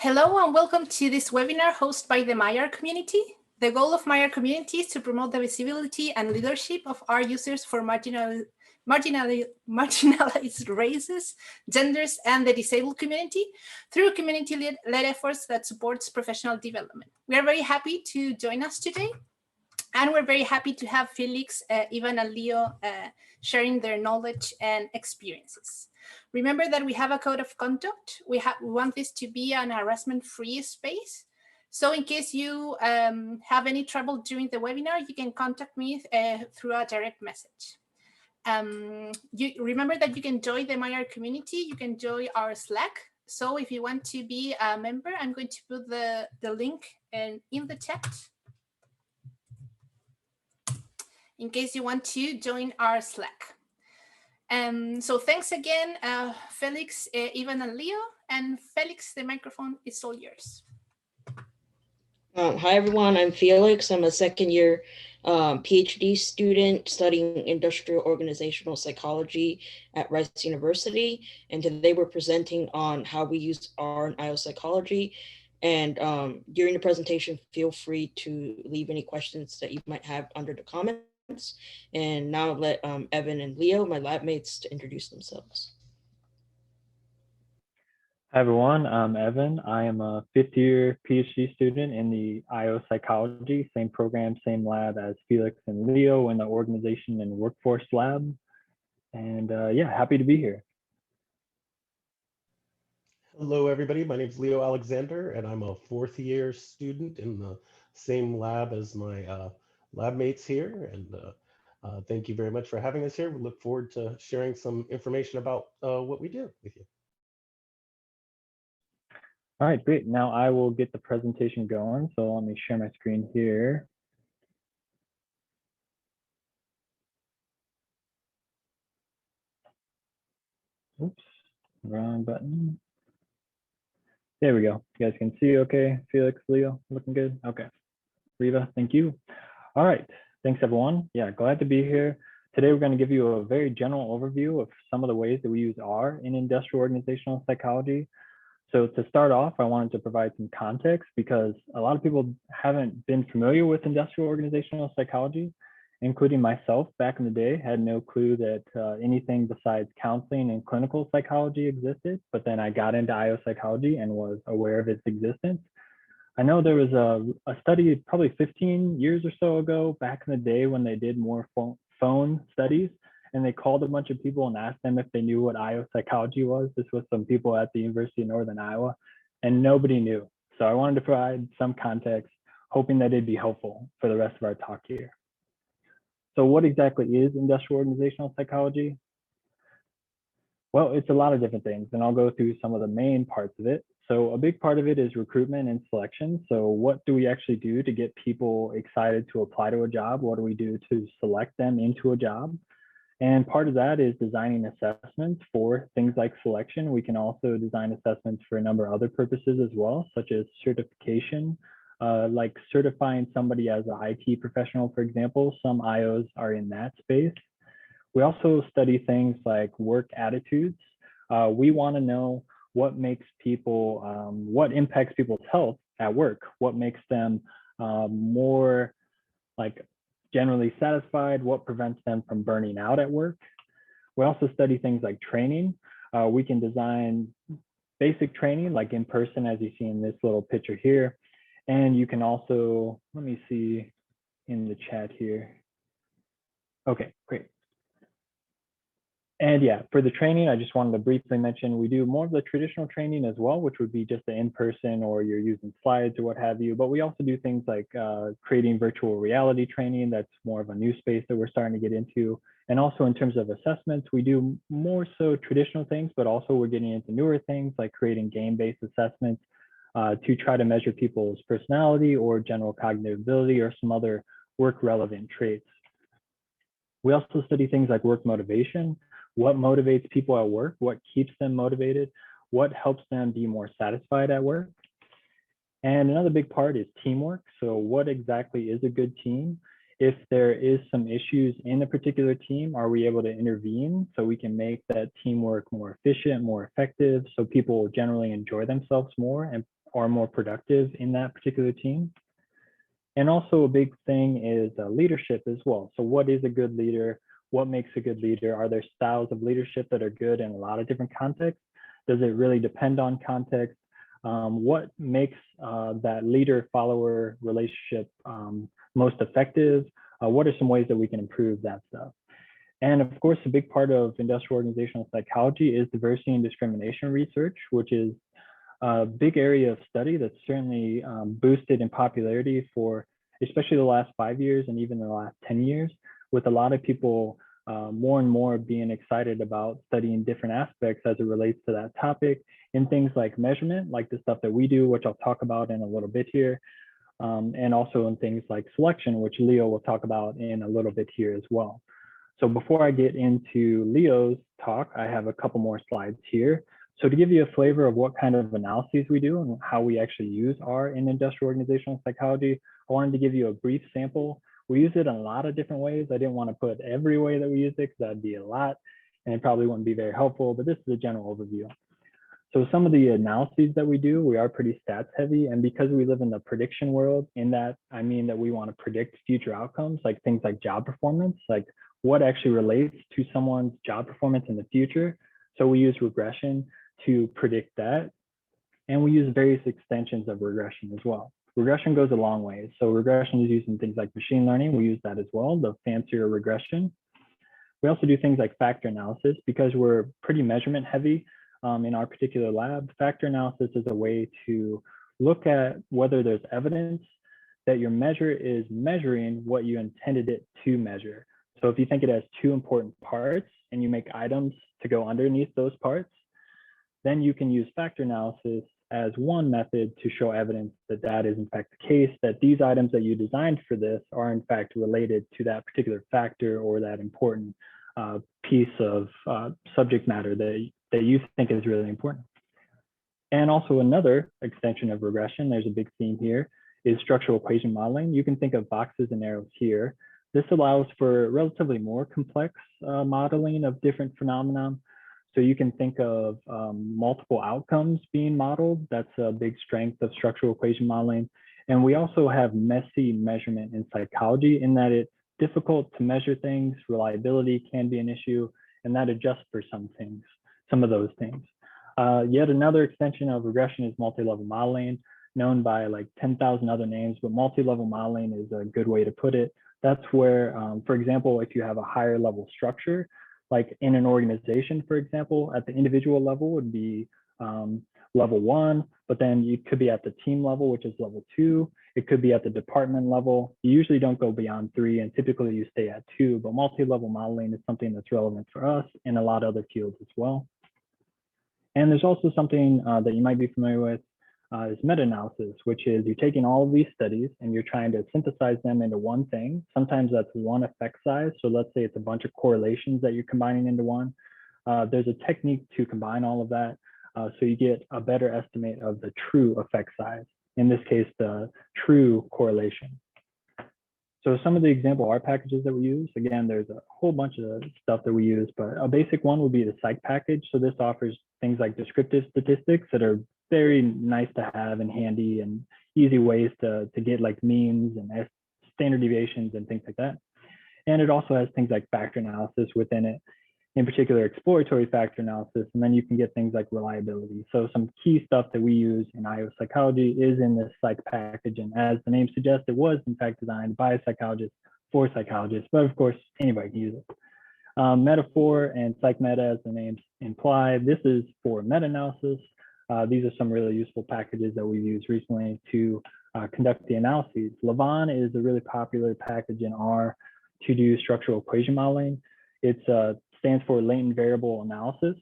Hello and welcome to this webinar hosted by the MiR Community. The goal of MiR Community is to promote the visibility and leadership of our users for marginalized races, genders, and the disabled community through community-led efforts that supports professional development. We are very happy to join us today, and we're very happy to have Felix, Evan, and Leo sharing their knowledge and experiences. Remember that we have a code of conduct. We want this to be an harassment-free space. So in case you have any trouble during the webinar, you can contact me through a direct message. You remember that you can join the MiR community. You can join our Slack. So if you want to be a member, I'm going to put the link in the chat, in case you want to join our Slack. So thanks again, Felix, Evan, and Leo. And Felix, the microphone is all yours. Hi, everyone. I'm Felix. I'm a second-year PhD student studying Industrial Organizational Psychology at Rice University. And today we're presenting on how we use R and IO psychology. And during the presentation, feel free to leave any questions that you might have under the comments. And now I'll let Evan and Leo, my lab mates, to introduce themselves. Hi everyone, I'm Evan. I am a fifth-year PhD student in the IO psychology, same program, same lab as Felix and Leo in the organization and workforce lab. And yeah, happy to be here. Hello everybody, my name is Leo Alexander and I'm a fourth-year student in the same lab as my lab mates here. And thank you very much for having us here. We look forward to sharing some information about what we do with you. All right, great. Now I will get the presentation going. So let me share my screen here. Oops, wrong button. There we go. You guys can see okay. Felix, Leo, looking good. Okay. Riva, thank you. All right, thanks everyone. Yeah, glad to be here. Today we're going to give you a very general overview of some of the ways that we use R in industrial organizational psychology. So to start off, I wanted to provide some context because a lot of people haven't been familiar with industrial organizational psychology, including myself back in the day, had no clue that anything besides counseling and clinical psychology existed, but then I got into IO psychology and was aware of its existence. I know there was a study probably 15 years or so ago, back in the day when they did more phone studies, and they called a bunch of people and asked them if they knew what IO psychology was. This was some people at the University of Northern Iowa, and nobody knew. So I wanted to provide some context, hoping that it'd be helpful for the rest of our talk here. So what exactly is industrial organizational psychology? Well, it's a lot of different things, and I'll go through some of the main parts of it. So a big part of it is recruitment and selection. So what do we actually do to get people excited to apply to a job? What do we do to select them into a job? And part of that is designing assessments for things like selection. We can also design assessments for a number of other purposes as well, such as certification, like certifying somebody as an IT professional, for example. Some IOs are in that space. We also study things like work attitudes. We want to know what makes people, what impacts people's health at work, what makes them more like generally satisfied, what prevents them from burning out at work. We also study things like training. We can design basic training like in person, as you see in this little picture here. And you can also, let me see in the chat here. Okay, great. And yeah, for the training, I just wanted to briefly mention, we do more of the traditional training as well, which would be just the in-person or you're using slides or what have you. But we also do things like creating virtual reality training. That's more of a new space that we're starting to get into. And also in terms of assessments, we do more so traditional things, but also we're getting into newer things like creating game-based assessments to try to measure people's personality or general cognitive ability or some other work-relevant traits. We also study things like work motivation. What motivates people at work? What keeps them motivated? What helps them be more satisfied at work? And another big part is teamwork. So what exactly is a good team? If there is some issues in a particular team, are we able to intervene so we can make that teamwork more efficient, more effective, so people generally enjoy themselves more and are more productive in that particular team. And also a big thing is leadership as well. So what is a good leader? What makes a good leader? Are there styles of leadership that are good in a lot of different contexts? Does it really depend on context? What makes that leader-follower relationship most effective? What are some ways that we can improve that stuff? And of course, a big part of industrial organizational psychology is diversity and discrimination research, which is a big area of study that's certainly boosted in popularity for especially the last 5 years and even the last 10 years, with a lot of people more and more being excited about studying different aspects as it relates to that topic in things like measurement, like the stuff that we do, which I'll talk about in a little bit here, and also in things like selection, which Leo will talk about in a little bit here as well. So before I get into Leo's talk, I have a couple more slides here. So to give you a flavor of what kind of analyses we do and how we actually use R in industrial organizational psychology, I wanted to give you a brief sample. We use it in a lot of different ways. I didn't want to put every way that we use it because that'd be a lot and it probably wouldn't be very helpful, but this is a general overview. So some of the analyses that we do, we are pretty stats heavy. And because we live in the prediction world, in that, I mean that we want to predict future outcomes, like things like job performance, like what actually relates to someone's job performance in the future. So we use regression to predict that. And we use various extensions of regression as well. Regression goes a long way. So regression is used in things like machine learning. We use that as well, the fancier regression. We also do things like factor analysis because we're pretty measurement heavy in our particular lab. Factor analysis is a way to look at whether there's evidence that your measure is measuring what you intended it to measure. So if you think it has two important parts and you make items to go underneath those parts, then you can use factor analysis as one method to show evidence that that is in fact the case, that these items that you designed for this are in fact related to that particular factor or that important piece of subject matter that you think is really important. And also another extension of regression, there's a big theme here, is structural equation modeling. You can think of boxes and arrows here. This allows for relatively more complex modeling of different phenomena. So you can think of multiple outcomes being modeled. That's a big strength of structural equation modeling. And we also have messy measurement in psychology in that it's difficult to measure things, reliability can be an issue, and that adjusts for some things, some of those things. Yet another extension of regression is multi-level modeling, known by like 10,000 other names, but multi-level modeling is a good way to put it. That's where, for example, if you have a higher level structure, like in an organization, for example, at the individual level would be level 1, but then you could be at the team level, which is level 2. It could be at the department level. You usually don't go beyond 3, and typically you stay at 2, but multi-level modeling is something that's relevant for us in a lot of other fields as well. And there's also something that you might be familiar with is meta-analysis, which is you're taking all of these studies and you're trying to synthesize them into one thing. Sometimes that's one effect size. So let's say it's a bunch of correlations that you're combining into one. There's a technique to combine all of that. So you get a better estimate of the true effect size. In this case, the true correlation. So some of the example R packages that we use, again, there's a whole bunch of stuff that we use, but a basic one would be the psych package. So this offers things like descriptive statistics that are very nice to have and handy and easy ways to get like means and standard deviations and things like that. And it also has things like factor analysis within it, in particular exploratory factor analysis, and then you can get things like reliability. So some key stuff that we use in IO psychology is in this psych package, and as the name suggests, it was in fact designed by a psychologist for psychologists, but of course anybody can use it. Metaphor and psych meta, as the names imply, this is for meta-analysis. These are some really useful packages that we've used recently to conduct the analyses. Lavon is a really popular package in R to do structural equation modeling. It stands for latent variable analysis.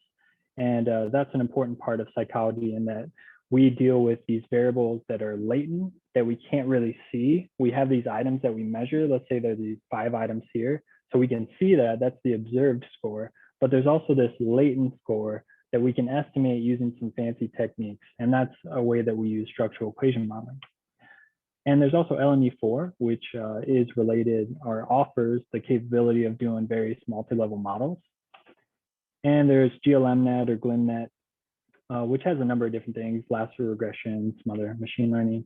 And that's an important part of psychology in that we deal with these variables that are latent that we can't really see. We have these items that we measure. Let's say there's these 5 items here. So we can see that, that's the observed score, but there's also this latent score that we can estimate using some fancy techniques. And that's a way that we use structural equation modeling. And there's also LME4, which is related or offers the capability of doing various multi-level models. And there's GLMNet or GLIMNet, which has a number of different things, lasso regression, some other machine learning.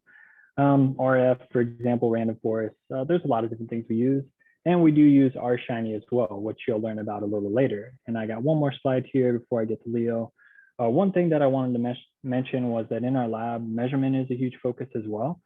RF, for example, random forest. There's a lot of different things we use. And we do use RShiny as well, which you'll learn about a little later. And I got one more slide here before I get to Leo. One thing that I wanted to mention was that in our lab, measurement is a huge focus as well.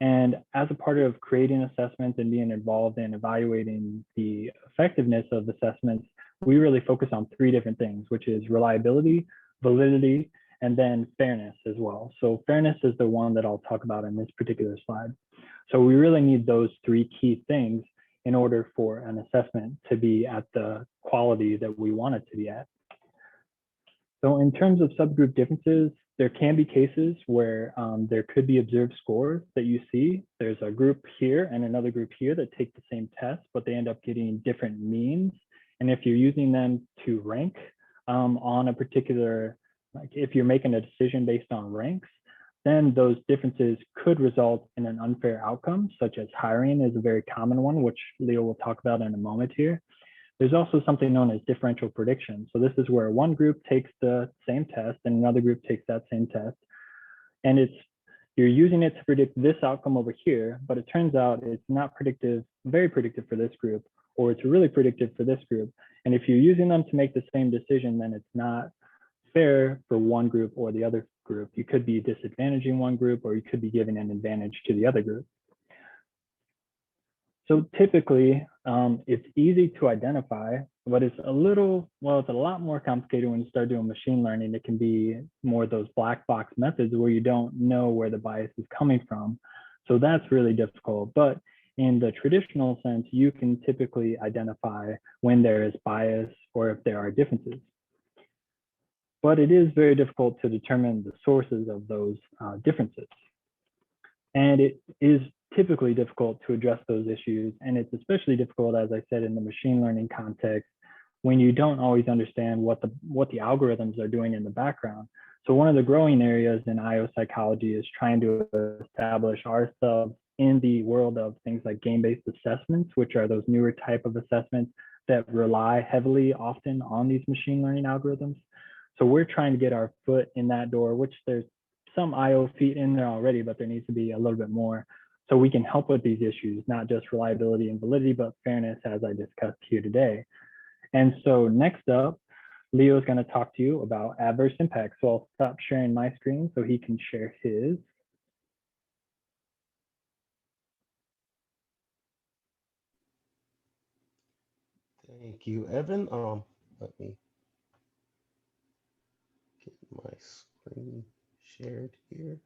And as a part of creating assessments and being involved in evaluating the effectiveness of assessments, we really focus on 3 different things, which is reliability, validity, and then fairness as well. So fairness is the one that I'll talk about in this particular slide. So we really need those 3 key things in order for an assessment to be at the quality that we want it to be at. So in terms of subgroup differences, there can be cases where there could be observed scores that you see. There's a group here and another group here that take the same test, but they end up getting different means. And if you're using them to rank on a particular, like if you're making a decision based on ranks, then those differences could result in an unfair outcome, such as hiring is a very common one, which Leo will talk about in a moment here. There's also something known as differential prediction. So this is where one group takes the same test and another group takes that same test. And you're using it to predict this outcome over here, but it turns out it's not predictive, very predictive for this group, or it's really predictive for this group. And if you're using them to make the same decision, then it's not fair for one group or the other group. You could be disadvantaging one group, or you could be giving an advantage to the other group. So typically, it's easy to identify, but it's a lot more complicated when you start doing machine learning. It can be more those black box methods where you don't know where the bias is coming from. So that's really difficult. But in the traditional sense, you can typically identify when there is bias or if there are differences. But it is very difficult to determine the sources of those differences. And it is typically difficult to address those issues. And it's especially difficult, as I said, in the machine learning context, when you don't always understand what the algorithms are doing in the background. So one of the growing areas in IO psychology is trying to establish ourselves in the world of things like game-based assessments, which are those newer type of assessments that rely heavily often on these machine learning algorithms. So we're trying to get our foot in that door, which there's some IO feet in there already, but there needs to be a little bit more. So we can help with these issues, not just reliability and validity, but fairness, as I discussed here today. And so next up, Leo is going to talk to you about adverse impact. So I'll stop sharing my screen so he can share his. Thank you, Evan. Let me get my screen shared here.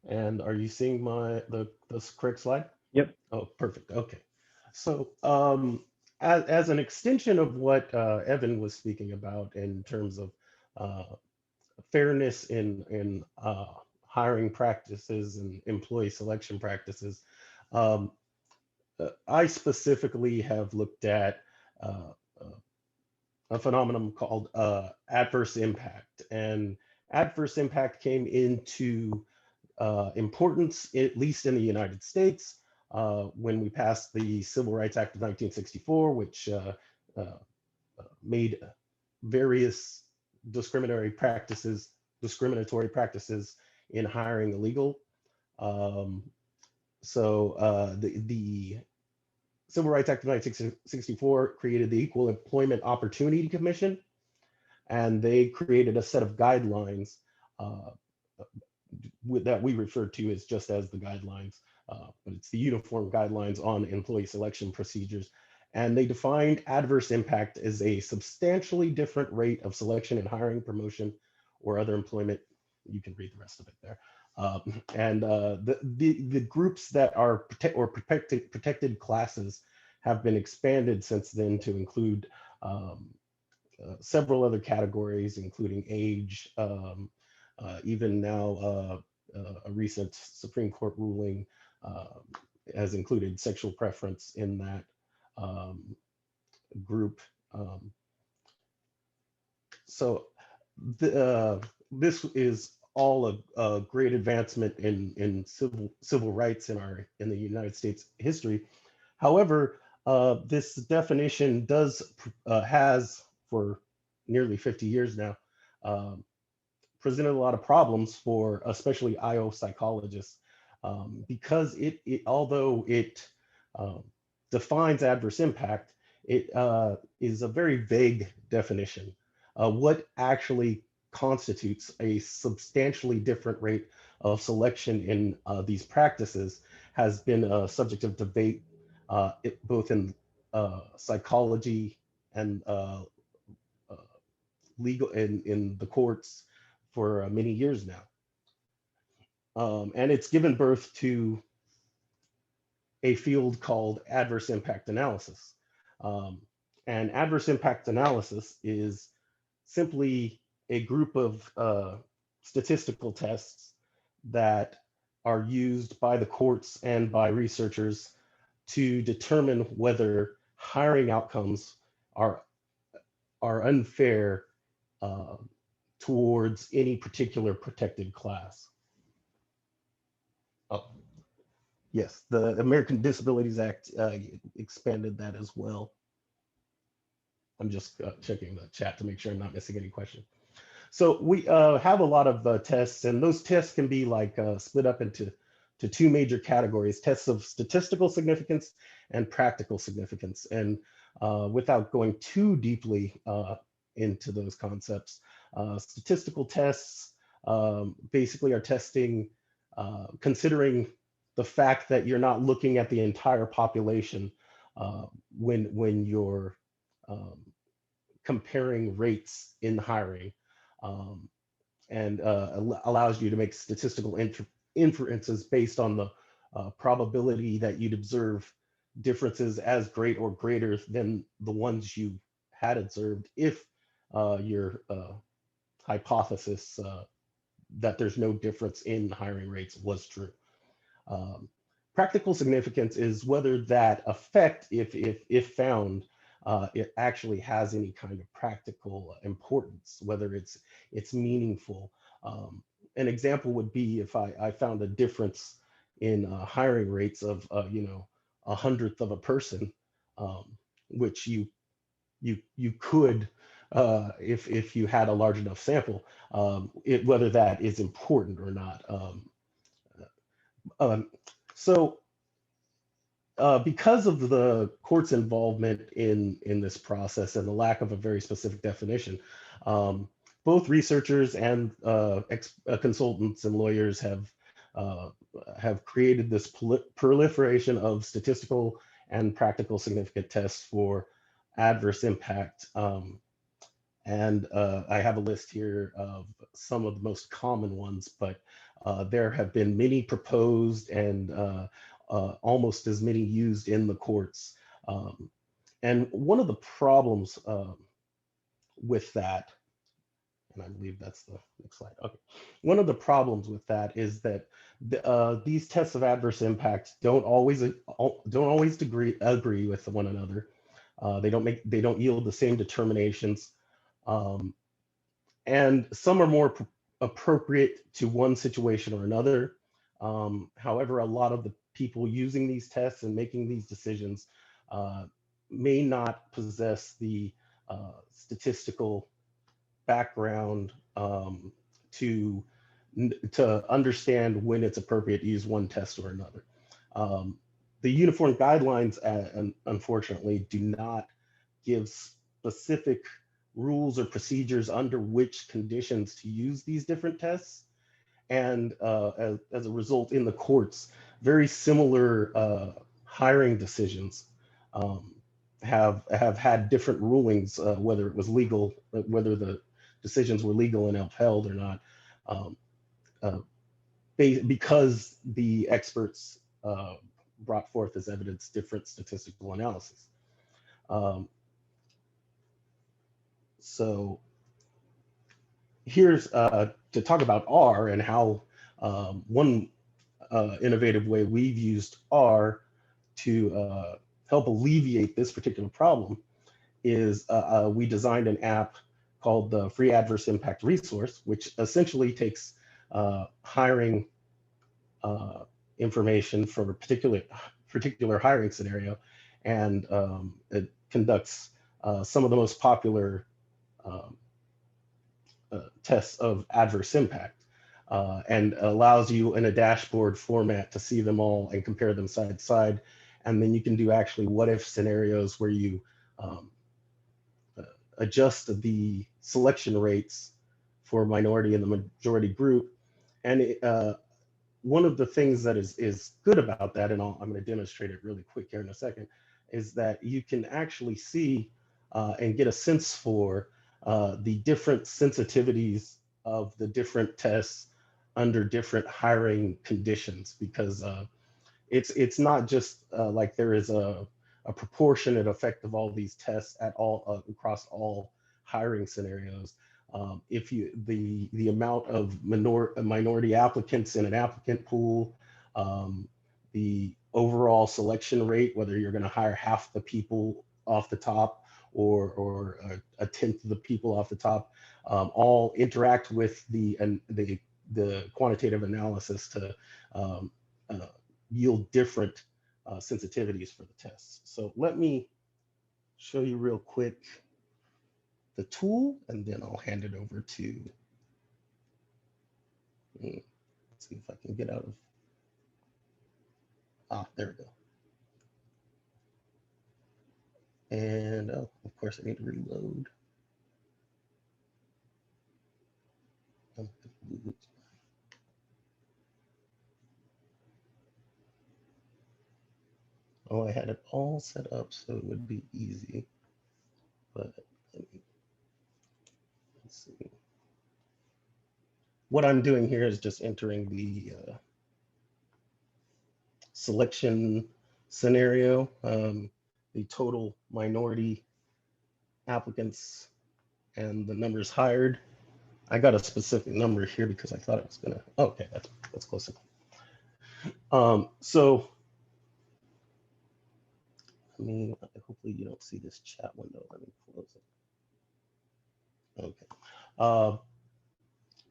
And are you seeing the correct slide? Yep. Oh, perfect. Okay. So as an extension of what Evan was speaking about in terms of fairness in hiring practices and employee selection practices, I specifically have looked at a phenomenon called adverse impact. And adverse impact came into importance, at least in the United States, when we passed the Civil Rights Act of 1964, which made various discriminatory practices in hiring illegal. So the Civil Rights Act of 1964 created the Equal Employment Opportunity Commission, and they created a set of guidelines that we refer to as just as the guidelines, but it's the uniform guidelines on employee selection procedures. And they defined adverse impact as a substantially different rate of selection and hiring, promotion, or other employment. You can read the rest of it there. The groups that are protected classes have been expanded since then to include several other categories, including age, even now a recent Supreme Court ruling has included sexual preference in that group. So this is all a great advancement in civil rights in the United States history. However, this definition has for nearly 50 years now presented a lot of problems for especially IO psychologists, because although it defines adverse impact, it is a very vague definition. What actually constitutes a substantially different rate of selection in these practices has been a subject of debate, both in psychology and legal in the courts for many years now. And it's given birth to a field called adverse impact analysis. And adverse impact analysis is simply a group of statistical tests that are used by the courts and by researchers to determine whether hiring outcomes are unfair towards any particular protected class. Oh, yes, the American Disabilities Act expanded that as well. I'm just checking the chat to make sure I'm not missing any question. So we have a lot of tests, and those tests can be like split up into two major categories: tests of statistical significance and practical significance. And without going too deeply into those concepts, statistical tests basically are testing, considering the fact that you're not looking at the entire population when you're comparing rates in hiring, and allows you to make statistical inferences based on the probability that you'd observe differences as great or greater than the ones you had observed if your hypothesis that there's no difference in hiring rates was true. Practical significance is whether that effect, if found, it actually has any kind of practical importance, whether it's meaningful. An example would be if I found a difference in hiring rates of 1/100th of a person, which you could, if you had a large enough sample, whether that is important or not. Because of the court's involvement in this process and the lack of a very specific definition, both researchers and consultants and lawyers have created this proliferation of statistical and practical significant tests for adverse impact. And I have a list here of some of the most common ones, but there have been many proposed and almost as many used in the courts. And one of the problems with that, and I believe that's the next slide. Okay. One of the problems with that is that these tests of adverse impact don't always agree with one another. They don't yield the same determinations, and some are more appropriate to one situation or another. However, a lot of the people using these tests and making these decisions may not possess the statistical background to understand when it's appropriate to use one test or another. The uniform guidelines, unfortunately, do not give specific rules or procedures under which conditions to use these different tests. And as a result, in the courts, very similar hiring decisions have had different rulings, whether it was legal, whether the decisions were legal and upheld or not, because the experts brought forth as evidence different statistical analysis. So here's to talk about R and how one innovative way we've used R to help alleviate this particular problem is we designed an app called the Free Adverse Impact Resource, which essentially takes hiring information for a particular hiring scenario, and it conducts some of the most popular tests of adverse impact, and allows you in a dashboard format to see them all and compare them side to side. And then you can do actually what if scenarios where you adjust the selection rates for minority and the majority group. And one of the things that is good about that, and I'm going to demonstrate it really quick here in a second, is that you can actually see and get a sense for the different sensitivities of the different tests under different hiring conditions, because it's not just like there is a proportionate effect of all these tests at all across all hiring scenarios. If you the amount of minority applicants in an applicant pool, the overall selection rate, whether you're going to hire half the people off the top or a tenth of the people off the top, all interact with the quantitative analysis to yield different sensitivities for the tests. So let me show you real quick the tool, and then I'll hand it over to, let's see if I can get out of, there we go. And of course I need to reload. Oh, I had it all set up so it would be easy, but let's see. What I'm doing here is just entering the selection scenario, the total minority applicants and the numbers hired. I got a specific number here because I thought it was gonna, okay, that's close enough. So, I mean, hopefully you don't see this chat window. Let me close it. Okay.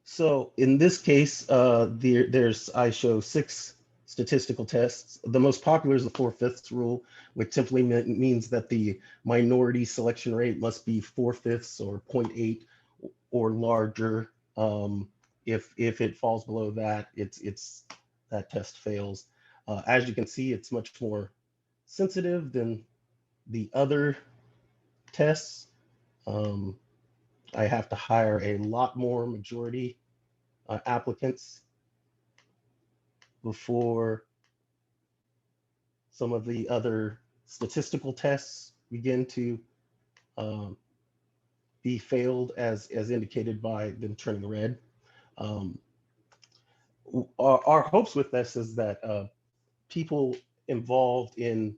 So in this case, I show 6 statistical tests. The most popular is the 4/5 rule, which simply means that the minority selection rate must be 4/5 or 0.8 or larger. If it falls below that, it's that test fails. As you can see, it's much more sensitive than the other tests. I have to hire a lot more majority applicants before some of the other statistical tests begin to be failed, as indicated by them turning red. Our hopes with this is that people involved in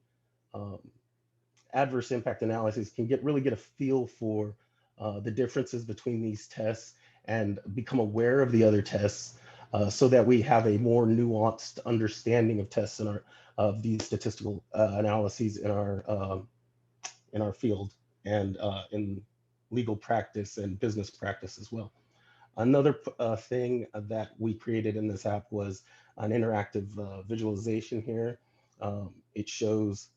adverse impact analysis can really get a feel for the differences between these tests and become aware of the other tests, so that we have a more nuanced understanding of tests of these statistical analyses in our field and in legal practice and business practice as well. Another thing that we created in this app was an interactive visualization here. It shows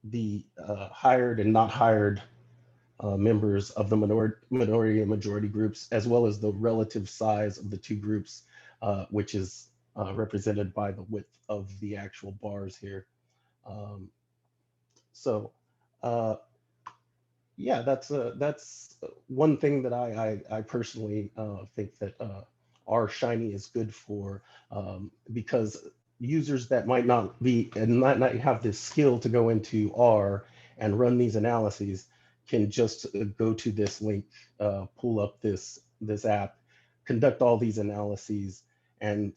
the hired and not hired members of the minority and majority groups, as well as the relative size of the two groups, which is represented by the width of the actual bars here. Yeah, that's one thing that I personally think that R Shiny is good for, because users that might not have the skill to go into R and run these analyses can just go to this link, pull up this app, conduct all these analyses, and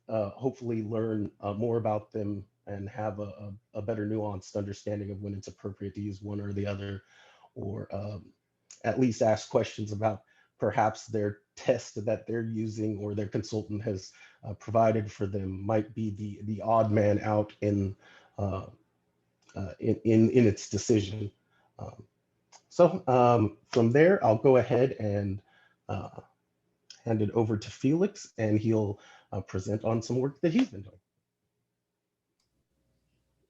hopefully learn more about them and have a better nuanced understanding of when it's appropriate to use one or the other, or at least ask questions about perhaps their test that they're using or their consultant has provided for them might be the odd man out in its decision. So from there, I'll go ahead and hand it over to Felix, and he'll present on some work that he's been doing.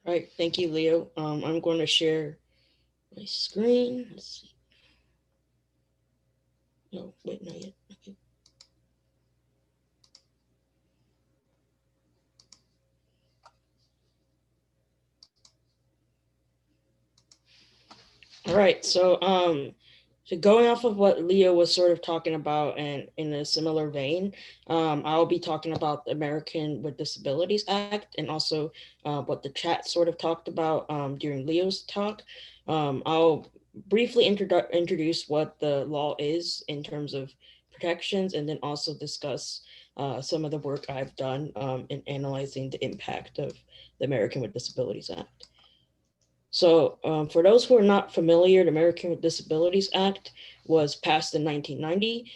All right, thank you, Leo. I'm going to share my screen. Let's see. No, wait, not yet. Okay. All right, so going off of what Leo was sort of talking about, and in a similar vein, I'll be talking about the American with Disabilities Act, and also what the chat sort of talked about during Leo's talk. I'll briefly introduce what the law is in terms of protections, and then also discuss some of the work I've done in analyzing the impact of the American with Disabilities Act. So for those who are not familiar, the American with Disabilities Act was passed in 1990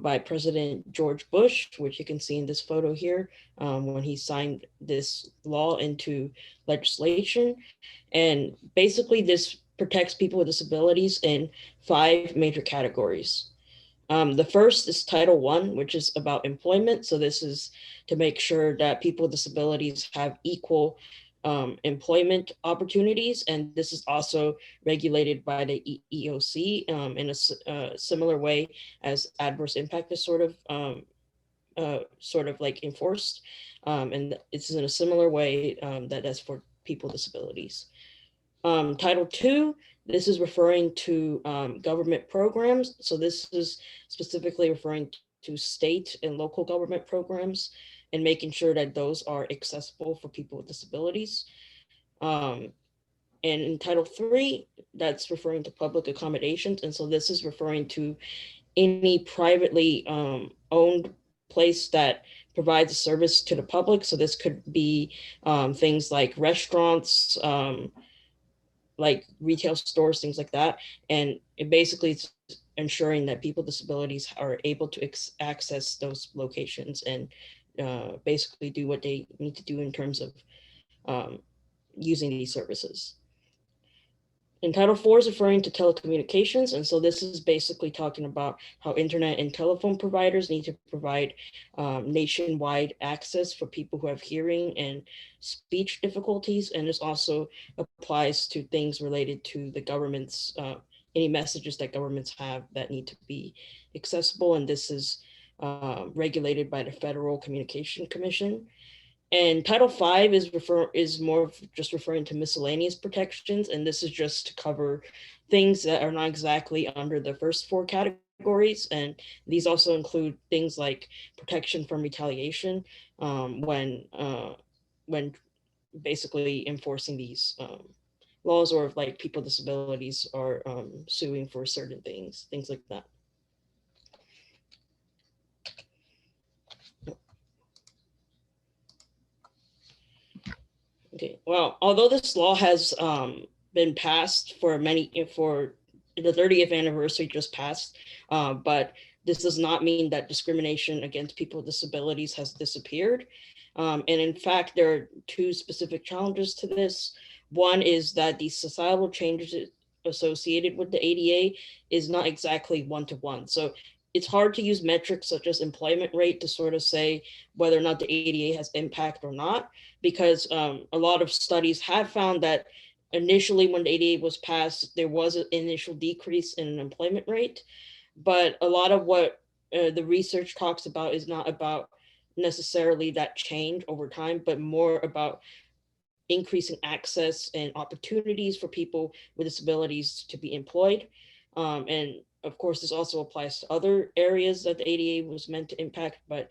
by President George Bush, which you can see in this photo here, when he signed this law into legislation. And basically this protects people with disabilities in 5 major categories. The first is Title I, which is about employment. So this is to make sure that people with disabilities have equal employment opportunities. And this is also regulated by the EEOC in a similar way as adverse impact is sort of like enforced. And it's in a similar way that's for people with disabilities. Title II, this is referring to government programs. So this is specifically referring to state and local government programs and making sure that those are accessible for people with disabilities. And in Title III, that's referring to public accommodations. And so this is referring to any privately owned place that provides a service to the public. So this could be things like restaurants, like retail stores, things like that. And it basically is ensuring that people with disabilities are able to access those locations and basically do what they need to do in terms of using these services. And Title IV is referring to telecommunications. And so this is basically talking about how internet and telephone providers need to provide nationwide access for people who have hearing and speech difficulties. And this also applies to things related to the government's, any messages that governments have that need to be accessible. And this is regulated by the Federal Communication Commission. And Title V is more of just referring to miscellaneous protections, and this is just to cover things that are not exactly under the first 4 categories. And these also include things like protection from retaliation when basically enforcing these laws, or if like people with disabilities are suing for certain things like that. Okay, well, although this law has been passed for the 30th anniversary just passed, but this does not mean that discrimination against people with disabilities has disappeared. And in fact, there are 2 specific challenges to this. One is that the societal changes associated with the ADA is not exactly one-to-one. So it's hard to use metrics such as employment rate to sort of say whether or not the ADA has impact or not, because a lot of studies have found that initially when the ADA was passed, there was an initial decrease in employment rate. But a lot of what the research talks about is not about necessarily that change over time, but more about increasing access and opportunities for people with disabilities to be employed. And of course, this also applies to other areas that the ADA was meant to impact. But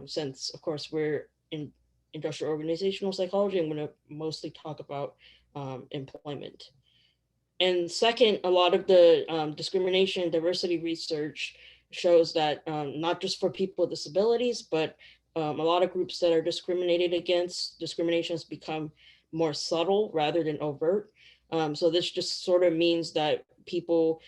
since, of course, we're in industrial organizational psychology, I'm going to mostly talk about employment. And second, a lot of the discrimination and diversity research shows that not just for people with disabilities, but a lot of groups that are discriminated against, discrimination has become more subtle rather than overt. So this just sort of means that people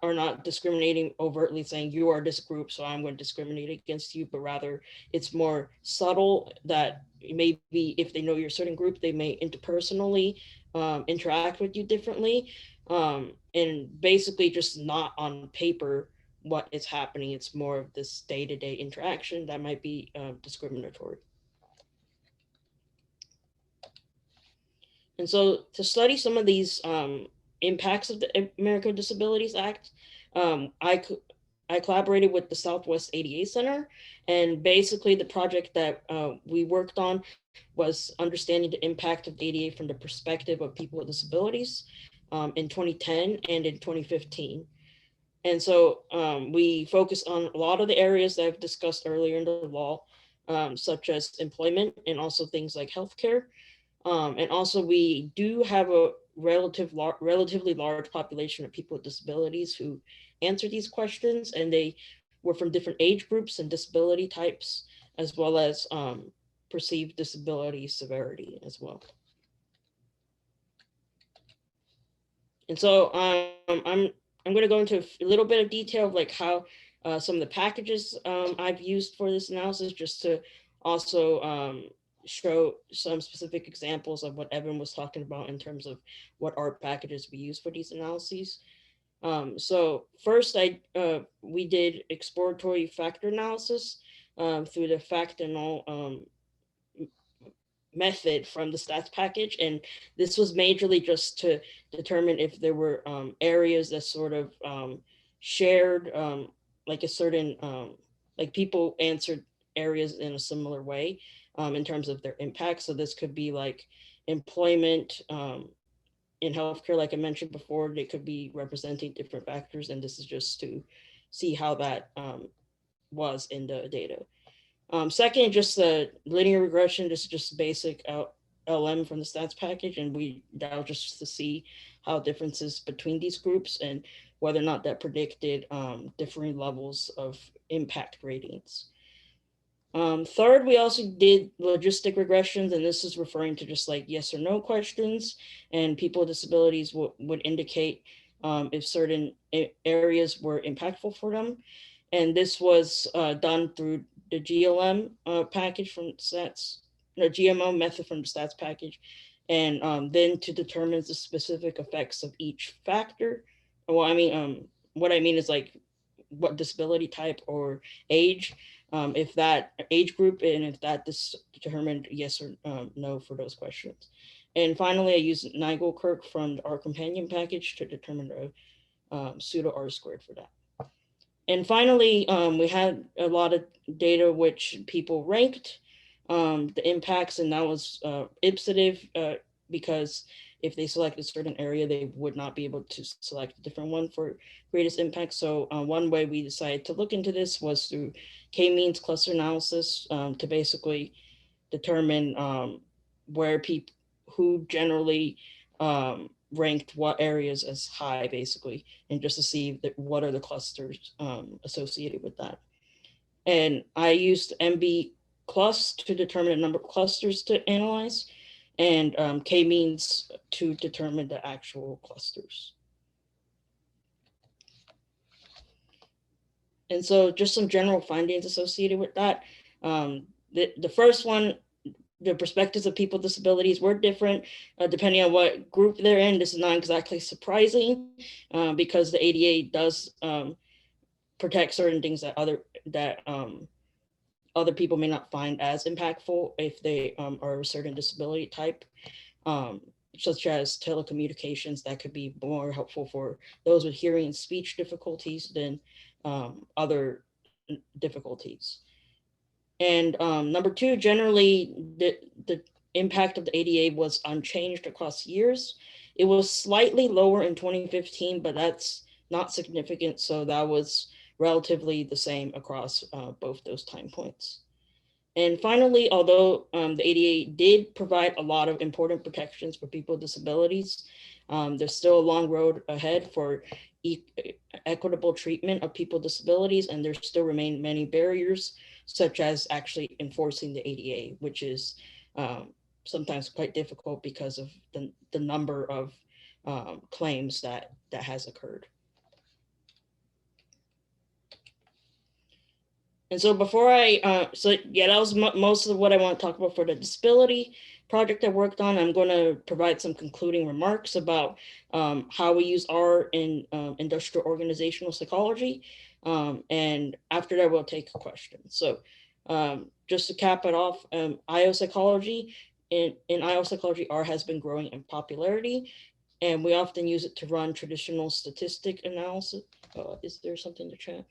are not discriminating overtly, saying you are this group, so I'm going to discriminate against you, but rather it's more subtle that maybe if they know you're a certain group, they may interpersonally interact with you differently, and basically just not on paper what is happening. It's more of this day-to-day interaction that might be discriminatory. And so to study some of these impacts of the American Disabilities Act, I collaborated with the Southwest ADA Center, and basically the project that we worked on was understanding the impact of ADA from the perspective of people with disabilities in 2010 and in 2015. And so we focus on a lot of the areas that I've discussed earlier in the law, such as employment and also things like healthcare. And also we do have a relatively large population of people with disabilities who answer these questions, and they were from different age groups and disability types, as well as perceived disability severity as well. And so I'm going to go into a little bit of detail of like how some of the packages I've used for this analysis, just to also show some specific examples of what Evan was talking about in terms of what art packages we use for these analyses. So first, we did exploratory factor analysis through the fact and all method from the stats package. And this was majorly just to determine if there were areas that sort of shared like a certain, like people answered areas in a similar way in terms of their impact. So this could be like employment in healthcare, like I mentioned before, they could be representing different factors. And this is just to see how that was in the data. Second, just the linear regression, just basic LM from the stats package. And that was just to see how differences between these groups and whether or not that predicted differing levels of impact gradients. Third, we also did logistic regressions, and this is referring to just like yes or no questions, and people with disabilities would indicate if certain areas were impactful for them. And this was done through the GLM package from stats, or GMO method from the stats package, and then to determine the specific effects of each factor. Well, I mean, what I mean is like what disability type or age, if that age group, and if that determined yes or no for those questions. And finally, I used Nagel-Kirk from the R companion package to determine the pseudo R squared for that. And finally, we had a lot of data which people ranked the impacts, and that was ipsative because if they select a certain area, they would not be able to select a different one for greatest impact. So one way we decided to look into this was through k-means cluster analysis to basically determine where people who generally ranked what areas as high, basically, and just to see what are the clusters associated with that. And I used MB Clus to determine the number of clusters to analyze, and k-means to determine the actual clusters. And so just some general findings associated with that. The first one, the perspectives of people with disabilities were different depending on what group they're in. This is not exactly surprising because the ADA does protect certain things that other people may not find as impactful if they are a certain disability type, such as telecommunications that could be more helpful for those with hearing and speech difficulties than other difficulties. And number two, generally the impact of the ADA was unchanged across years. It was slightly lower in 2015, but that's not significant. So that was relatively the same across both those time points. And finally, although the ADA did provide a lot of important protections for people with disabilities, there's still a long road ahead for equitable treatment of people with disabilities, and there still remain many barriers, such as actually enforcing the ADA, which is sometimes quite difficult because of the number of claims that has occurred. And so before that was most of what I want to talk about for the disability project I worked on. I'm going to provide some concluding remarks about how we use R in industrial organizational psychology. And after that, we'll take questions. So just to cap it off, IO psychology, in IO psychology, R has been growing in popularity, and we often use it to run traditional statistic analysis. Is there something to chat?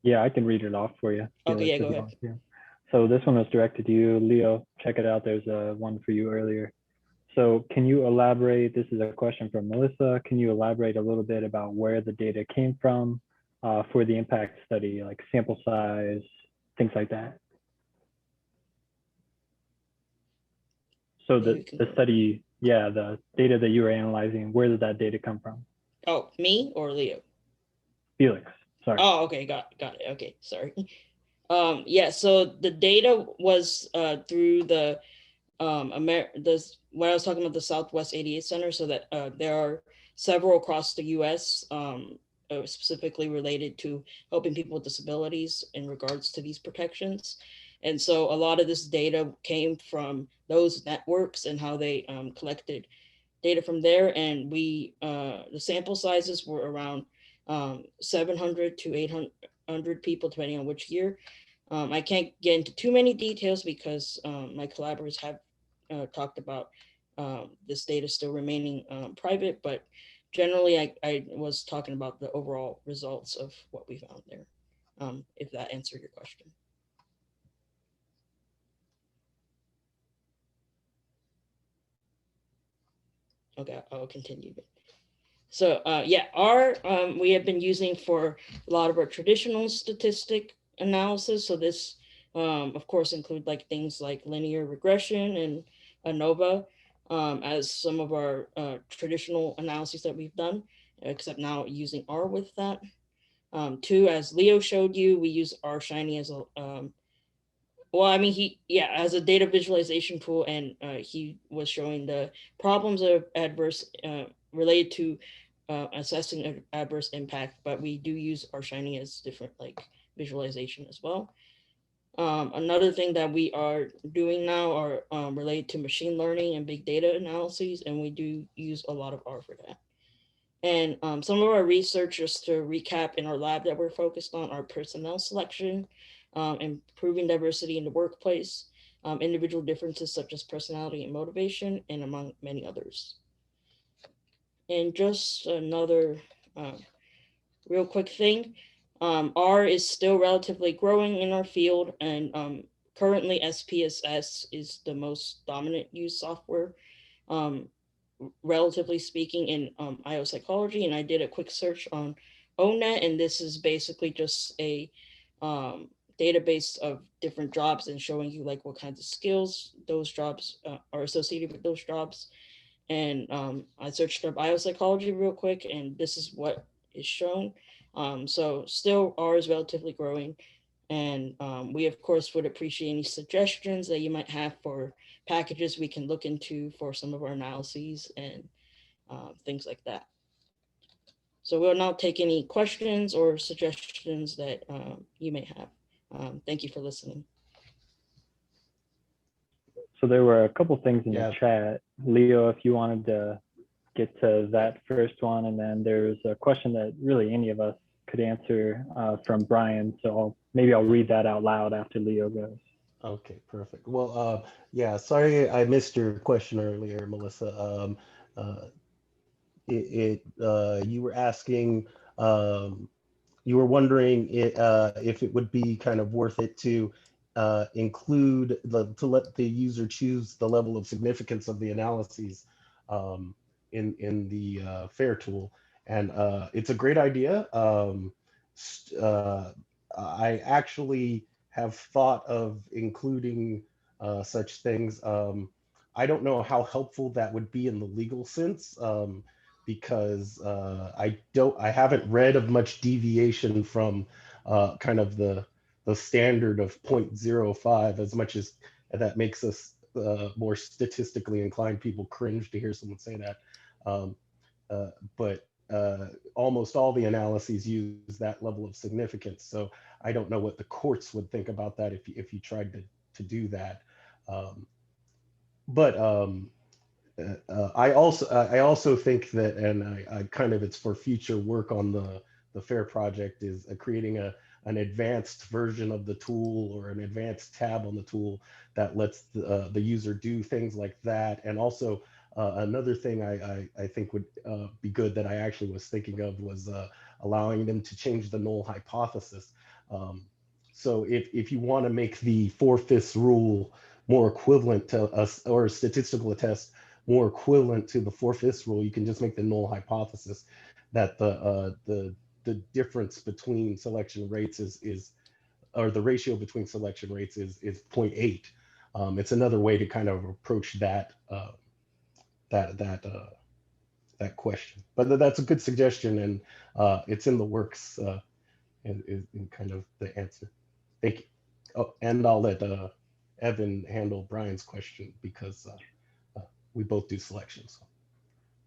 Yeah, I can read it off for you. Okay, Felix, yeah, if go you ahead. want to. So this one was directed to you, Leo. Check it out. There's one for you earlier. So can you elaborate? This is a question from Melissa. Can you elaborate a little bit about where the data came from for the impact study, like sample size, things like that? So the study, yeah, the data that you were analyzing, where did that data come from? Oh, me or Leo? Felix, sorry. Oh, okay, got it. Okay, sorry. Yeah, so the data was through the when I was talking about the Southwest ADA Center, so that there are several across the U.S. Specifically related to helping people with disabilities in regards to these protections. And so a lot of this data came from those networks and how they collected data from there. And we, the sample sizes were around 700 to 800 people, depending on which year. I can't get into too many details because my collaborators have talked about this data still remaining private, but generally I was talking about the overall results of what we found there, if that answered your question. Okay, I'll continue. So yeah, we have been using for a lot of our traditional statistic analysis. So this, of course, include like things like linear regression and ANOVA as some of our traditional analyses that we've done, except now using R with that. Two, as Leo showed you, we use R Shiny as a well, I mean, as a data visualization tool, and he was showing the problems of adverse related to assessing adverse impact, but we do use R Shiny as different like visualization as well. Another thing that we are doing now are related to machine learning and big data analyses, and we do use a lot of R for that. And some of our research, just to recap, in our lab that we're focused on are personnel selection, improving diversity in the workplace, individual differences such as personality and motivation, and among many others. And just another real quick thing, R is still relatively growing in our field, and currently SPSS is the most dominant used software, relatively speaking, in IO psychology. And I did a quick search on ONET, and this is basically just a database of different jobs and showing you like what kinds of skills those jobs are associated with those jobs. And I searched up IO psychology real quick, and this is what is shown. So still R is relatively growing. And we, of course, would appreciate any suggestions that you might have for packages we can look into for some of our analyses and things like that. So we'll now take any questions or suggestions that you may have. Thank you for listening. So there were a couple things in the chat. Leo, if you wanted to get to that first one, and then there's a question that really any of us could answer from Brian. So maybe I'll read that out loud after Leo goes. Okay, perfect. Well, yeah, sorry I missed your question earlier, Melissa. You were asking, you were wondering if it would be kind of worth it to include, to let the user choose the level of significance of the analyses in the FAIR tool. And it's a great idea. I actually have thought of including such things. I don't know how helpful that would be in the legal sense, because I haven't read of much deviation from kind of the standard of 0.05, as much as that makes us more statistically inclined people cringe to hear someone say that. But almost all the analyses use that level of significance. So I don't know what the courts would think about that if you tried to do that. I also think that, and I kind of, it's for future work on the FAIR project, is creating an advanced version of the tool, or an advanced tab on the tool that lets the user do things like that. And also another thing I think would be good, that I actually was thinking of, was allowing them to change the null hypothesis. So if you want to make the 4/5 rule more equivalent to us, or a statistical test more equivalent to the 4/5 rule, you can just make the null hypothesis that the difference between selection rates is, or the ratio between selection rates is 0.8. It's another way to kind of approach that that question. But that's a good suggestion, and it's in the works, in kind of the answer. Thank you. Oh, and I'll let Evan handle Brian's question, because we both do selections.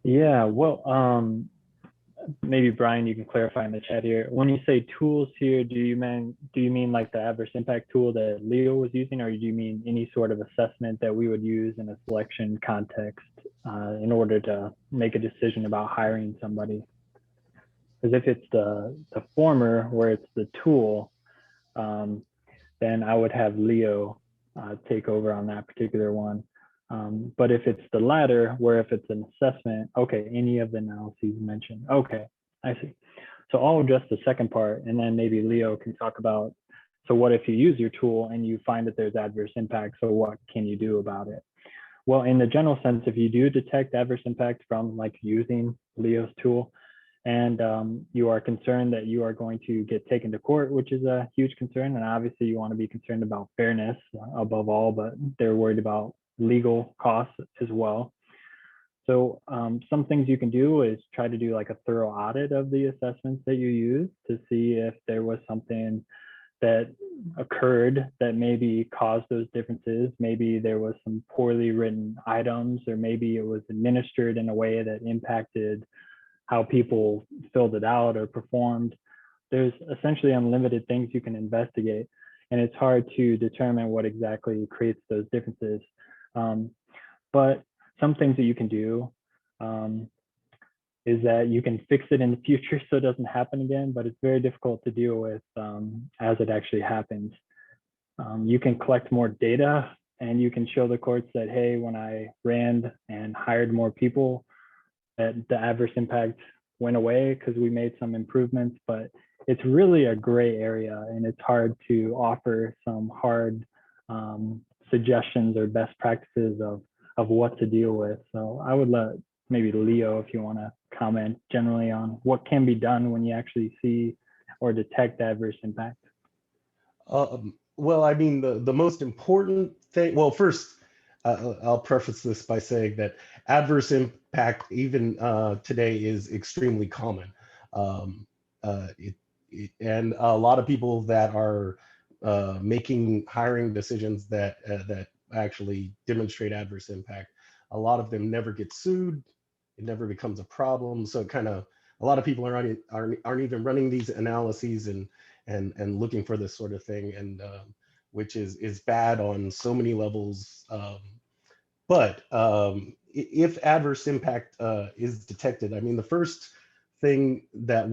Yeah, well, maybe Brian, you can clarify in the chat here. When you say tools here, do you mean like the adverse impact tool that Leo was using, or do you mean any sort of assessment that we would use in a selection context in order to make a decision about hiring somebody? Because if it's the former, where it's the tool, then I would have Leo take over on that particular one. But if it's the latter, where if it's an assessment, okay, any of the analyses mentioned. Okay, I see. So I'll address the second part, and then maybe Leo can talk about, so what if you use your tool and you find that there's adverse impact, so what can you do about it? Well, in the general sense, if you do detect adverse impact from like using Leo's tool, and you are concerned that you are going to get taken to court, which is a huge concern, and obviously you want to be concerned about fairness above all, but they're worried about legal costs as well. So some things you can do is try to do like a thorough audit of the assessments that you use to see if there was something that occurred that maybe caused those differences. Maybe there was some poorly written items, or maybe it was administered in a way that impacted how people filled it out or performed. There's essentially unlimited things you can investigate, and it's hard to determine what exactly creates those differences. But some things that you can do is that you can fix it in the future so it doesn't happen again, but it's very difficult to deal with as it actually happens. You can collect more data, and you can show the courts that, hey, when I ran and hired more people, that the adverse impact went away because we made some improvements. But it's really a gray area, and it's hard to offer some hard suggestions or best practices of what to deal with. So I would let maybe Leo, if you want to comment generally on what can be done when you actually see or detect adverse impact. Well, I mean, the most important thing, well, first, I'll preface this by saying that adverse impact, even today, is extremely common. And a lot of people that are making hiring decisions that actually demonstrate adverse impact, a lot of them never get sued. It never becomes a problem. So kind of, a lot of people aren't even running these analyses and looking for this sort of thing, and which is bad on so many levels. But if adverse impact is detected, I mean, the first thing that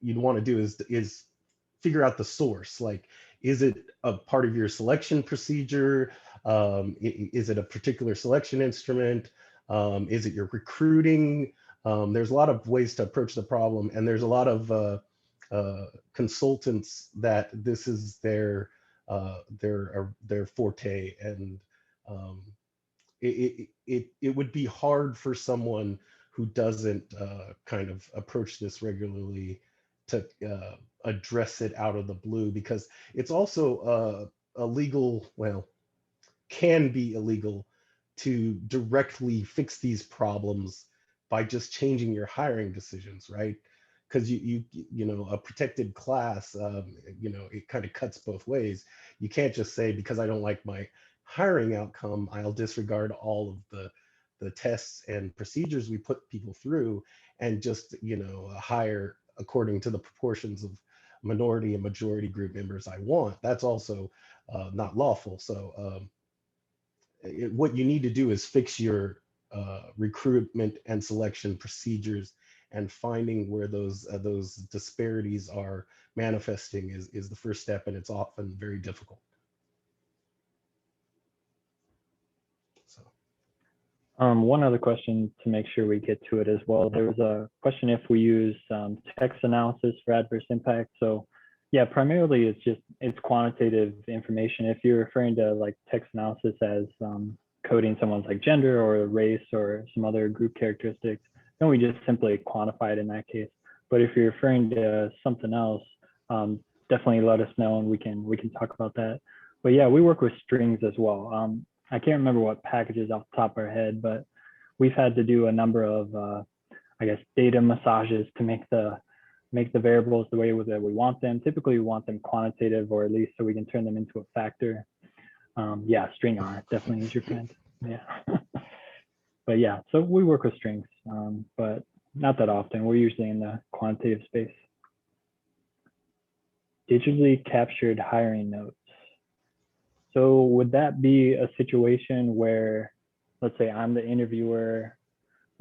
you'd want to do is figure out the source. Like, is it a part of your selection procedure? Is it a particular selection instrument? Is it your recruiting? There's a lot of ways to approach the problem, and there's a lot of consultants that this is their forte, and it would be hard for someone who doesn't kind of approach this regularly to address it out of the blue, because it's also illegal, well, can be illegal to directly fix these problems by just changing your hiring decisions, right? Because you know, a protected class, you know, it kind of cuts both ways. You can't just say, because I don't like my hiring outcome, I'll disregard all of the tests and procedures we put people through, and just, you know, hire according to the proportions of minority and majority group members I want. That's also not lawful. So what you need to do is fix your recruitment and selection procedures, and finding where those disparities are manifesting is the first step, and it's often very difficult. So. One other question to make sure we get to it as well. There was a question if we use text analysis for adverse impact. So yeah, primarily it's quantitative information. If you're referring to like text analysis as coding someone's like gender or race or some other group characteristics, then we just simply quantify it in that case. But if you're referring to something else, definitely let us know and we can talk about that. But yeah, we work with strings as well. I can't remember what packages off the top of our head, but we've had to do a number of, I guess, data massages to make the variables the way that we want them. Typically, we want them quantitative, or at least so we can turn them into a factor. Yeah, string R definitely is your friend. Yeah. But yeah, so we work with strings, but not that often. We're usually in the quantitative space. Digitally captured hiring notes. So would that be a situation where, let's say I'm the interviewer,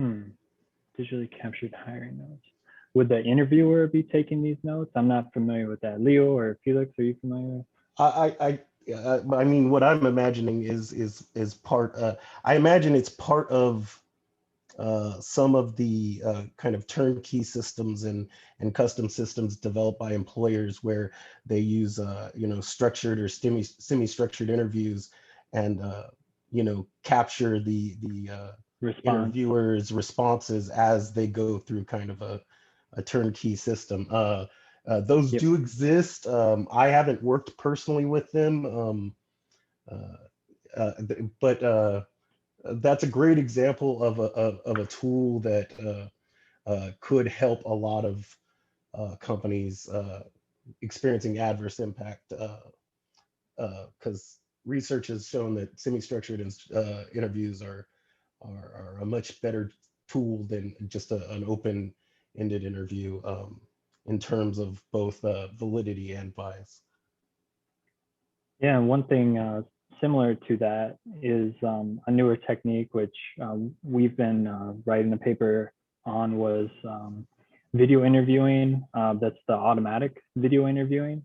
digitally captured hiring notes. Would the interviewer be taking these notes? I'm not familiar with that. Leo or Felix, are you familiar? I mean, what I'm imagining is part. I imagine it's part of some of the kind of turnkey systems and custom systems developed by employers where they use structured or semi-structured interviews and capture the interviewers' responses as they go through kind of a turnkey system. Those do exist. I haven't worked personally with them, but that's a great example of a tool that could help a lot of companies experiencing adverse impact, because research has shown that semi-structured interviews are a much better tool than just an open-ended interview in terms of both validity and bias. Yeah, and one thing similar to that is a newer technique, which we've been writing a paper on, was video interviewing. That's the automatic video interviewing.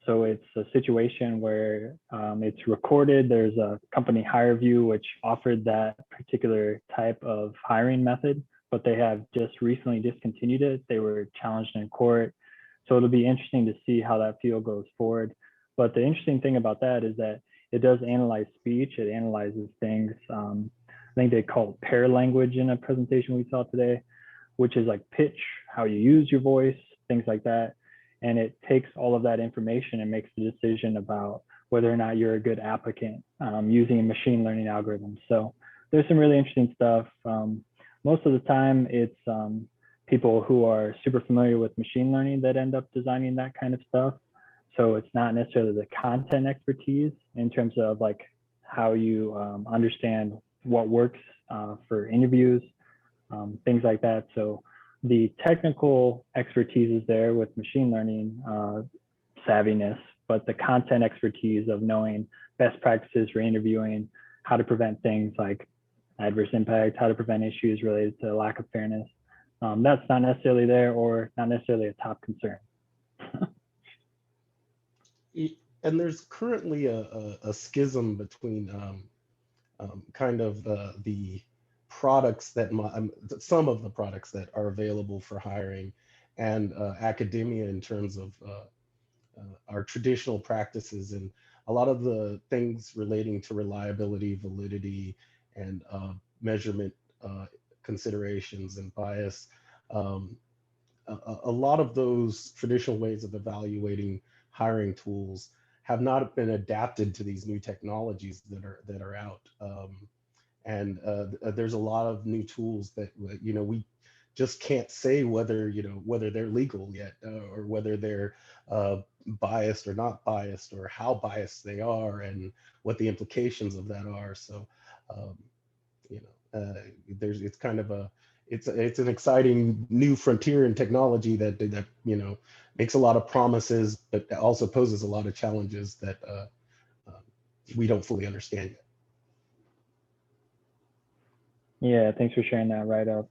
So it's a situation where it's recorded. There's a company HireView, which offered that particular type of hiring method, but they have just recently discontinued it. They were challenged in court. So it'll be interesting to see how that field goes forward. But the interesting thing about that is that it does analyze speech. It analyzes things. I think they call it paralanguage in a presentation we saw today, which is like pitch, how you use your voice, things like that. And it takes all of that information and makes the decision about whether or not you're a good applicant using a machine learning algorithm. So there's some really interesting stuff. Most of the time, it's people who are super familiar with machine learning that end up designing that kind of stuff. So it's not necessarily the content expertise in terms of like how you understand what works for interviews, things like that. So the technical expertise is there with machine learning savviness, but the content expertise of knowing best practices for interviewing, how to prevent things like adverse impact, how to prevent issues related to lack of fairness, that's not necessarily there, or not necessarily a top concern. And there's currently a schism between kind of the products that some of the products that are available for hiring and academia in terms of our traditional practices, and a lot of the things relating to reliability, validity, and measurement considerations and bias. A lot of those traditional ways of evaluating hiring tools have not been adapted to these new technologies that are out. And there's a lot of new tools that we just can't say whether they're legal yet, or whether they're biased or not biased, or how biased they are, and what the implications of that are. So it's kind of it's an exciting new frontier in technology that makes a lot of promises, but also poses a lot of challenges that we don't fully understand yet. Yeah, thanks for sharing that write-up.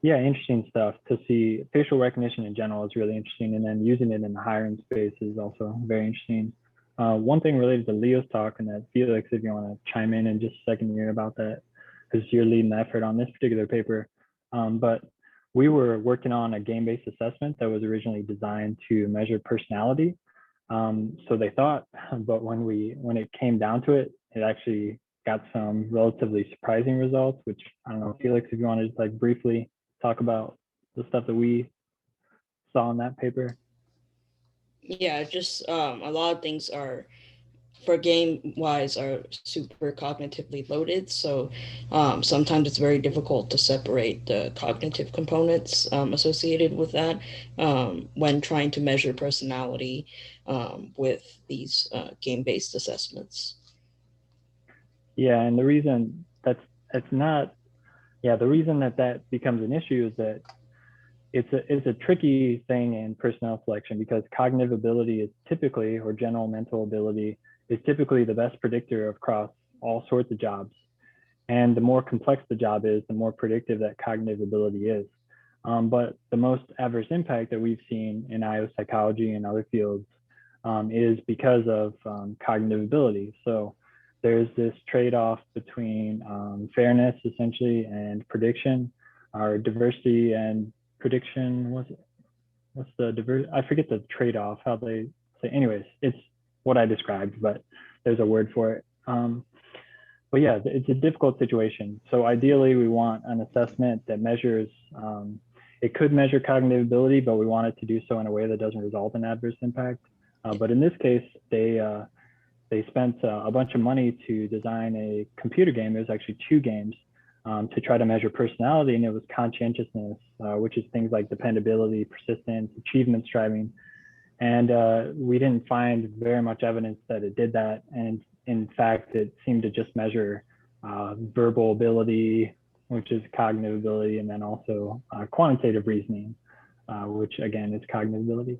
Yeah, interesting stuff to see. Facial recognition in general is really interesting, and then using it in the hiring space is also very interesting. One thing related to Leo's talk, and that Felix, if you want to chime in just a second here about that, because you're leading the effort on this particular paper. But we were working on a game-based assessment that was originally designed to measure personality. So they thought, but when it came down to it, it actually got some relatively surprising results, which I don't know, Felix, if you want to just like briefly talk about the stuff that we saw in that paper. Yeah, just a lot of things are, for game wise, are super cognitively loaded. So sometimes it's very difficult to separate the cognitive components associated with that when trying to measure personality with these game-based assessments. Yeah, and the reason the reason that becomes an issue is that it's a tricky thing in personnel selection, because cognitive ability is typically, or general mental ability is typically, the best predictor across all sorts of jobs. And the more complex the job is, the more predictive that cognitive ability is. But the most adverse impact that we've seen in IO psychology and other fields is because of cognitive ability. So there's this trade-off between fairness, essentially, and prediction, or diversity and prediction. What's the diverse? I forget the trade-off, how they say. Anyways, it's what I described, but there's a word for it. But yeah, it's a difficult situation. So ideally, we want an assessment that measures. It could measure cognitive ability, but we want it to do so in a way that doesn't result in adverse impact. But in this case, they spent a bunch of money to design a computer game. It was actually 2 games to try to measure personality, and it was conscientiousness, which is things like dependability, persistence, achievement striving. And we didn't find very much evidence that it did that. And in fact, it seemed to just measure verbal ability, which is cognitive ability, and then also quantitative reasoning, which again is cognitive ability.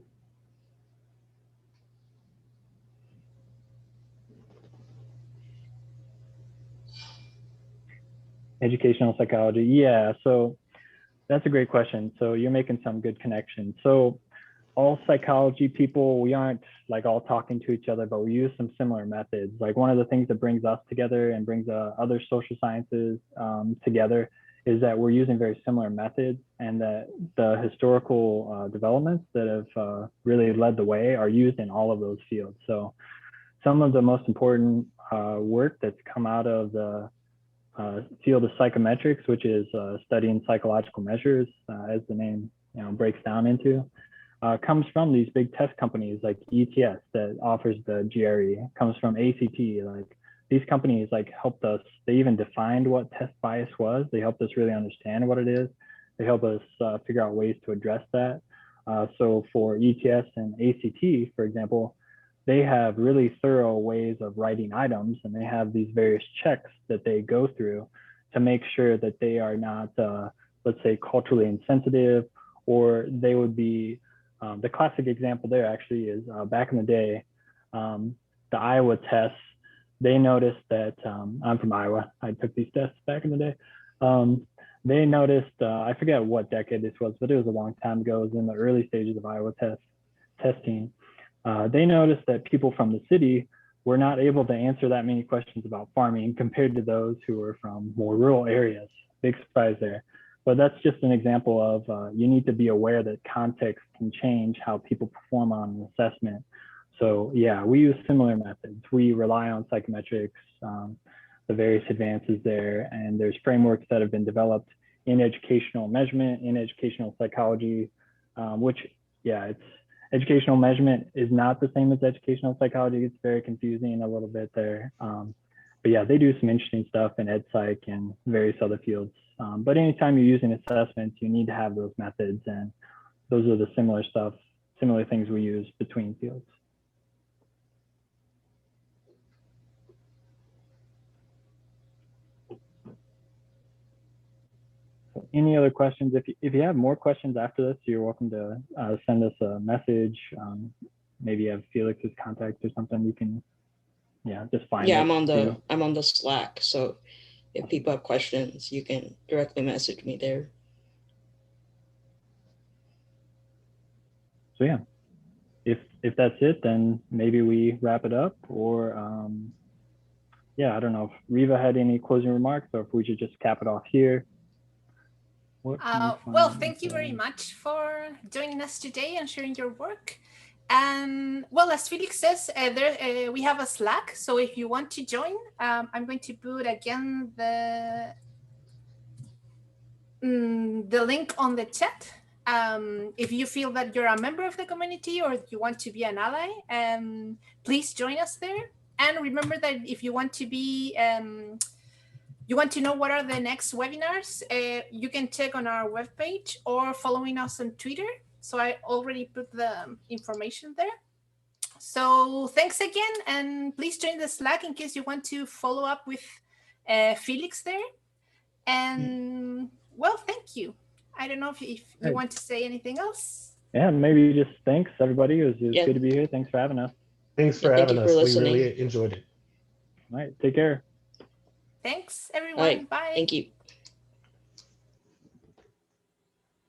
Educational psychology. Yeah, so that's a great question. So you're making some good connections. So all psychology people, we aren't like all talking to each other, but we use some similar methods. Like one of the things that brings us together and brings other social sciences together is that we're using very similar methods, and that the historical developments that have really led the way are used in all of those fields. So some of the most important work that's come out of the field of psychometrics, which is studying psychological measures, as the name breaks down into, comes from these big test companies like ETS that offers the GRE, comes from ACT. Like these companies like helped us, they even defined what test bias was. They helped us really understand what it is. They help us figure out ways to address that. So for ETS and ACT, for example, they have really thorough ways of writing items, and they have these various checks that they go through to make sure that they are not, let's say, culturally insensitive, or they would be, the classic example there actually is back in the day, the Iowa tests, they noticed that, I'm from Iowa, I took these tests back in the day. They noticed, I forget what decade this was, but it was a long time ago. It was in the early stages of Iowa testing. They noticed that people from the city were not able to answer that many questions about farming compared to those who were from more rural areas. Big surprise there. But that's just an example of you need to be aware that context can change how people perform on an assessment. So yeah, we use similar methods. We rely on psychometrics, the various advances there, and there's frameworks that have been developed in educational measurement, in educational psychology, which, yeah, it's educational measurement is not the same as educational psychology. It's very confusing a little bit there. But yeah, they do some interesting stuff in ed psych and various other fields. But anytime you're using assessments, you need to have those methods, and those are the similar things we use between fields. So any other questions? If you have more questions after this, you're welcome to send us a message. Maybe you have Felix's contact or something. You can, yeah, just find. Yeah, I'm on the Slack. So if people have questions, you can directly message me there. So yeah, if that's it, then maybe we wrap it up, or yeah, I don't know if Riva had any closing remarks, or if we should just cap it off here. Well, thank you very much for joining us today and sharing your work. And well, as Felix says, we have a Slack. So if you want to join, I'm going to put again the link on the chat. If you feel that you're a member of the community or you want to be an ally, please join us there. And remember that if you want to be you want to know what are the next webinars, you can check on our webpage or following us on Twitter. So I already put the information there. So thanks again, and please join the Slack in case you want to follow up with Felix there. And well, thank you. I don't know if you want to say anything else. Yeah, maybe just thanks everybody. It was good to be here. Thanks for having us. Thanks for having us. We really enjoyed it. All right, take care. Thanks, everyone. Bye. Thank you.